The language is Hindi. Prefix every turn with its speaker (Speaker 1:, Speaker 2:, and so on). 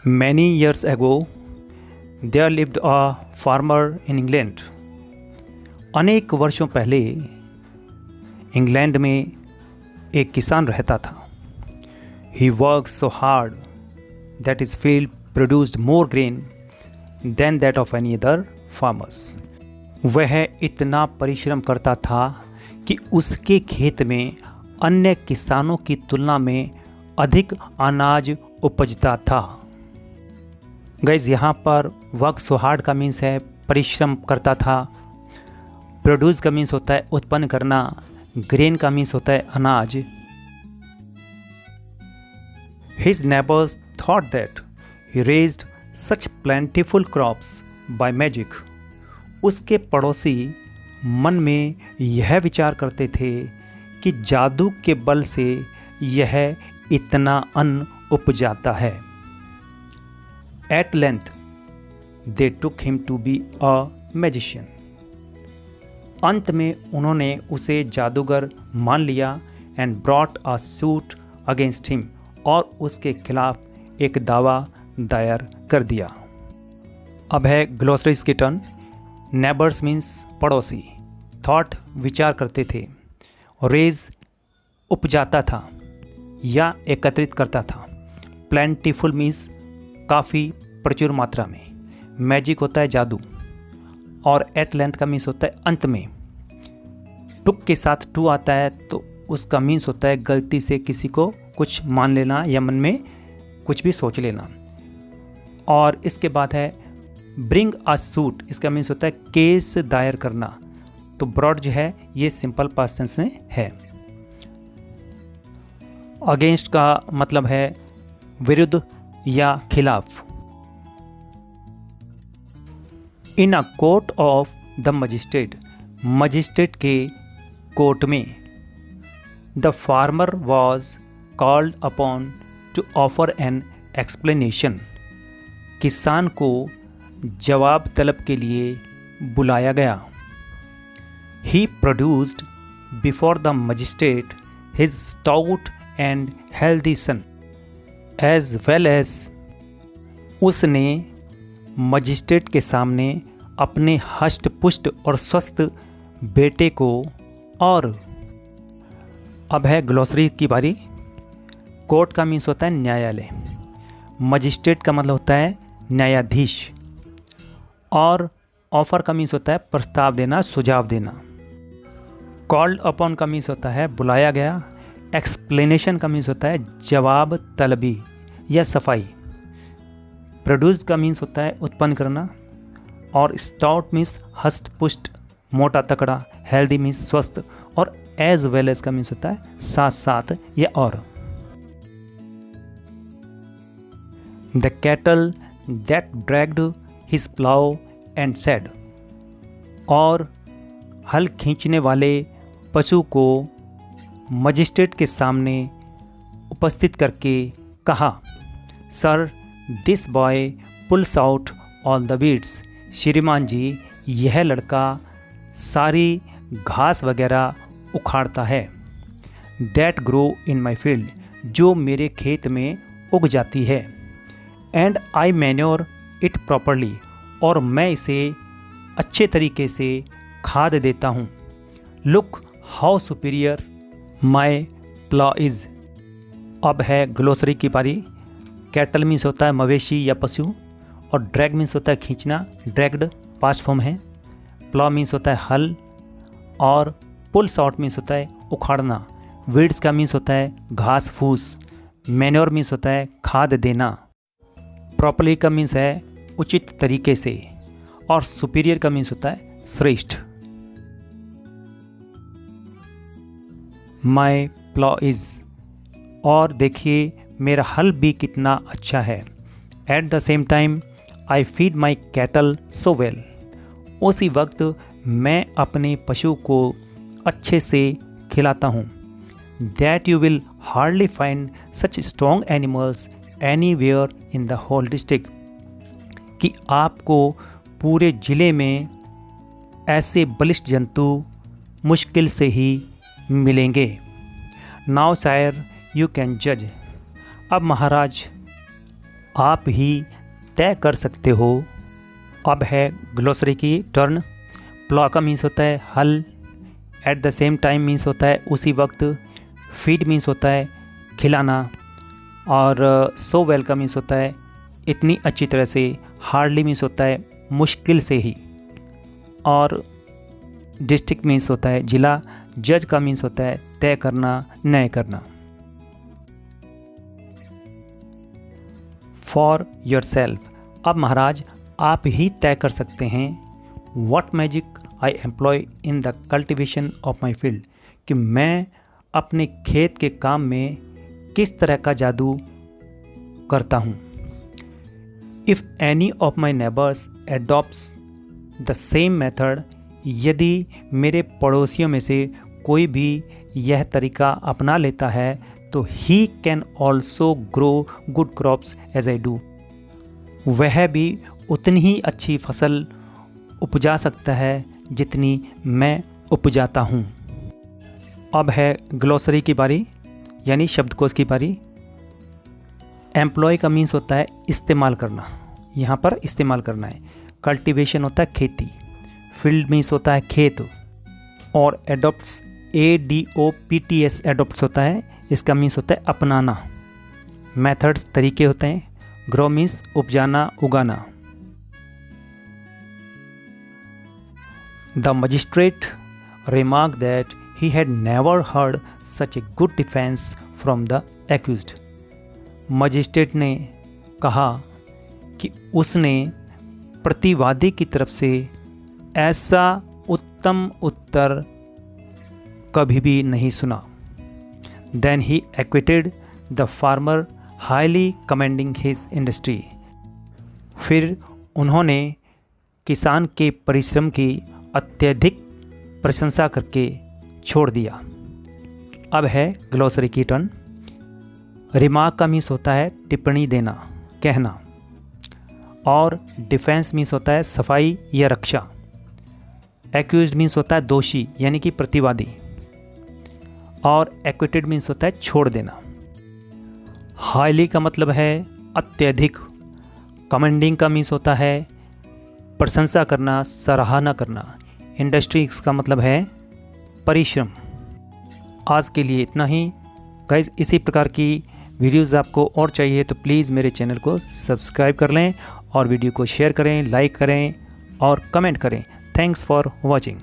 Speaker 1: Many years ago, there lived a farmer in England. अनेक वर्षों पहले इंग्लैंड में एक किसान रहता था. He worked so hard that his field produced more grain than that of any other farmers. वह इतना परिश्रम करता था कि उसके खेत में अन्य किसानों की तुलना में अधिक अनाज उपजता था. गाइज, यहाँ पर वर्क सो हार्ड का मीन्स है परिश्रम करता था. प्रोड्यूस का मीन्स होता है उत्पन्न करना. ग्रेन का मीन्स होता है अनाज. His neighbours thought that he raised such plentiful crops by magic. उसके पड़ोसी मन में यह विचार करते थे कि जादू के बल से यह इतना अन्न उपजाता है. At length, they took him to be a magician. अंत में उन्होंने उसे जादूगर मान लिया and brought a suit against him, और उसके खिलाफ एक दावा दायर कर दिया. अब है ग्लोसरीज की टर्न. नेबर्स मीन्स पड़ोसी. थॉट विचार करते थे. रेज उपजाता था या एकत्रित करता था. प्लेंटीफुल मीन्स काफ़ी प्रचुर मात्रा में. मैजिक होता है जादू. और एट लेंथ का मीन्स होता है अंत में. टुक के साथ टू आता है तो उसका मीन्स होता है गलती से किसी को कुछ मान लेना या मन में कुछ भी सोच लेना. और इसके बाद है ब्रिंग अ सूट. इसका मीन्स होता है केस दायर करना. तो ब्रॉड जो है ये सिंपल पास्ट टेंस में है. अगेंस्ट का मतलब है विरुद्ध या खिलाफ. In a court of the magistrate. Magistrate के कोर्ट में. The farmer was called upon to offer an explanation. किसान को जवाब तलब के लिए बुलाया गया. He produced before the magistrate his stout and healthy son as well as. उसने मजिस्ट्रेट के सामने अपने हष्ट पुष्ट और स्वस्थ बेटे को. और अब है ग्लोसरी की बारी. कोर्ट का मीन्स होता है न्यायालय. मजिस्ट्रेट का मतलब होता है न्यायाधीश. और ऑफर का मीन्स होता है प्रस्ताव देना, सुझाव देना. कॉल्ड अपॉन का मीन्स होता है बुलाया गया. एक्सप्लेनेशन का मीन्स होता है जवाब तलबी या सफाई. प्रोड्यूस का मीन्स होता है उत्पन्न करना. और स्टाउट मीन्स हष्ट पुष्ट, मोटा तकड़ा. हेल्दी मीन्स स्वस्थ. और एज वेल एज का मीन्स होता है साथ साथ या और. The cattle that dragged his plough and said. और हल खींचने वाले पशु को मजिस्ट्रेट के सामने उपस्थित करके कहा, sir this boy pools out all the weeds. श्रीमान जी, यह लड़का सारी घास वगैरह उखाड़ता है. That grow in my field. जो मेरे खेत में उग जाती है. And I manure it properly. और मैं इसे अच्छे तरीके से खाद देता हूँ. Look how superior my plough is. अब है ग्लोसरी की बारी. कैटल मीन्स होता है मवेशी या पशु. और ड्रैग मीन्स होता है खींचना. ड्रैग्ड पास्ट फॉर्म है. प्लॉ मीन्स होता है हल. और पुल्स आउट मीन्स होता है उखाड़ना. वीड्स का मीन्स होता है घास फूस. मैन्योर मीन्स होता है खाद देना. प्रॉपर्ली का मीन्स है उचित तरीके से. और सुपीरियर का मीन्स होता है श्रेष्ठ. माई प्लॉ इज़. और देखिए मेरा हल भी कितना अच्छा है. At the same time I feed my cattle so well. उसी वक्त मैं अपने पशु को अच्छे से खिलाता हूँ. That you will hardly find such strong animals anywhere in the whole district. कि आपको पूरे ज़िले में ऐसे बलिष्ठ जंतु मुश्किल से ही मिलेंगे. नाउ सायर यू कैन जज. अब महाराज आप ही तय कर सकते हो। अब है ग्लोसरी की टर्न। प्लॉ का मीन्स होता है हल, at the same time means होता है उसी वक्त, फीड मीन्स होता है खिलाना, और सो वेल का मीन्स होता है इतनी अच्छी तरह से, हार्डली मीन्स होता है मुश्किल से ही, और डिस्ट्रिक्ट मीन्स होता है जिला, जज का मीन्स होता है तय करना, न्याय करना। फॉर योर सेल्फ, अब महाराज आप ही तय कर सकते हैं। What magic I employ in the cultivation of my field, कि मैं अपने खेत के काम में किस तरह का जादू करता हूँ। If any of my neighbours adopts the same method, यदि मेरे पड़ोसियों में से कोई भी यह तरीका अपना लेता है तो he can also grow good crops as I do, वह भी उतनी ही अच्छी फसल उपजा सकता है जितनी मैं उपजाता हूँ। अब है ग्लोसरी की बारी, यानी शब्दकोश की बारी। एम्प्लॉय का मीन्स होता है इस्तेमाल करना, यहाँ पर इस्तेमाल करना है। कल्टीवेशन होता है खेती, फील्ड मीन्स होता है खेत, और एडॉप्ट्स ADOPTS एडॉप्ट्स होता है, इसका मीन्स होता है अपनाना। मेथड्स तरीके होते हैं। ग्रो मीन्स उपजाना, उगाना। The magistrate remarked that he had never heard such a good defense from the accused. Magistrate ने कहा कि उसने प्रतिवादी की तरफ से ऐसा उत्तम उत्तर कभी भी नहीं सुना। Then he acquitted the farmer, highly commending his industry. फिर उन्होंने किसान के परिश्रम की अत्यधिक प्रशंसा करके छोड़ दिया। अब है ग्लोसरी की टर्न। रिमार्क का मीन्स होता है टिप्पणी देना, कहना, और डिफेंस मीन्स होता है सफाई या रक्षा। एक्यूज्ड मीन्स होता है दोषी यानी कि प्रतिवादी, और एक्विटेड मीन्स होता है छोड़ देना। हाईली का मतलब है अत्यधिक। कमेंडिंग का मीन्स होता है प्रशंसा करना, सराहना करना। इंडस्ट्रीज का मतलब है परिश्रम। आज के लिए इतना ही गाइज। इसी प्रकार की वीडियोज़ आपको और चाहिए तो प्लीज़ मेरे चैनल को सब्सक्राइब कर लें और वीडियो को शेयर करें, लाइक करें और कमेंट करें। Thanks for watching.